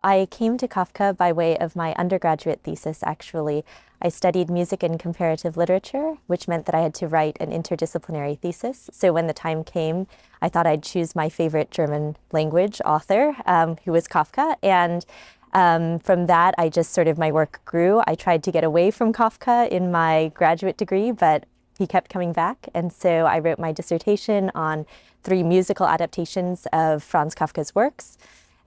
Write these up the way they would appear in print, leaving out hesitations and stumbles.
I came to Kafka by way of my undergraduate thesis, actually. I studied music and comparative literature, which meant that I had to write an interdisciplinary thesis. So when the time came, I thought I'd choose my favorite German language author, who was Kafka. And from that, my work grew. I tried to get away from Kafka in my graduate degree, but he kept coming back. And so I wrote my dissertation on 3 musical adaptations of Franz Kafka's works.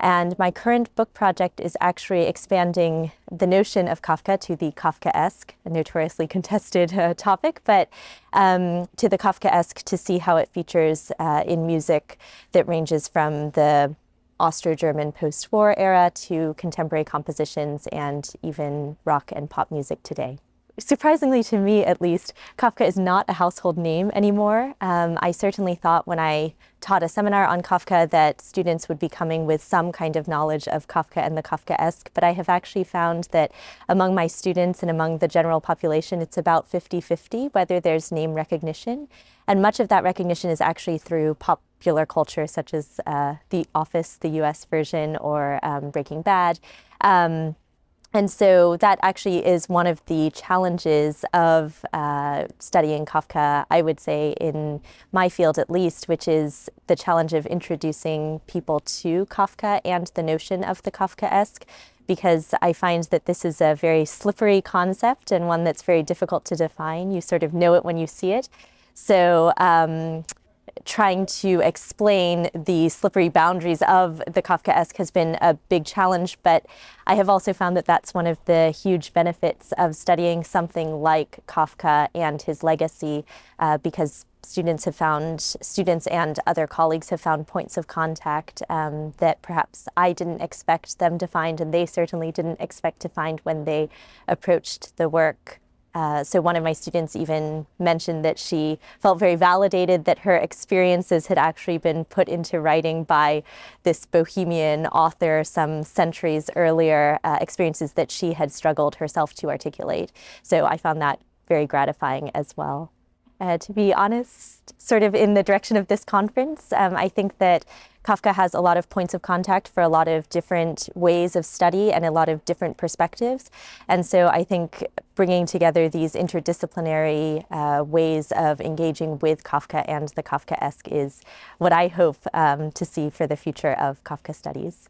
And my current book project is actually expanding the notion of Kafka to the Kafkaesque, a notoriously contested topic, but to the Kafkaesque to see how it features in music that ranges from the Austro-German post-war era to contemporary compositions and even rock and pop music today. Surprisingly to me, at least, Kafka is not a household name anymore. I certainly thought when I taught a seminar on Kafka that students would be coming with some kind of knowledge of Kafka and the Kafkaesque, but I have actually found that among my students and among the general population, it's about 50-50 whether there's name recognition. And much of that recognition is actually through popular culture, such as The Office, the US version, or Breaking Bad. And so that actually is one of the challenges of studying Kafka, I would say, in my field at least, which is the challenge of introducing people to Kafka and the notion of the Kafkaesque, because I find that this is a very slippery concept and one that's very difficult to define. You sort of know it when you see it. So trying to explain the slippery boundaries of the Kafkaesque has been a big challenge, but I have also found that that's one of the huge benefits of studying something like Kafka and his legacy, because students and other colleagues have found points of contact that perhaps I didn't expect them to find, and they certainly didn't expect to find when they approached the work. So one of my students even mentioned that she felt very validated that her experiences had actually been put into writing by this bohemian author some centuries earlier, experiences that she had struggled herself to articulate. So I found that very gratifying as well. To be honest, sort of in the direction of this conference, I think that Kafka has a lot of points of contact for a lot of different ways of study and a lot of different perspectives. And so I think bringing together these interdisciplinary ways of engaging with Kafka and the Kafkaesque is what I hope to see for the future of Kafka studies.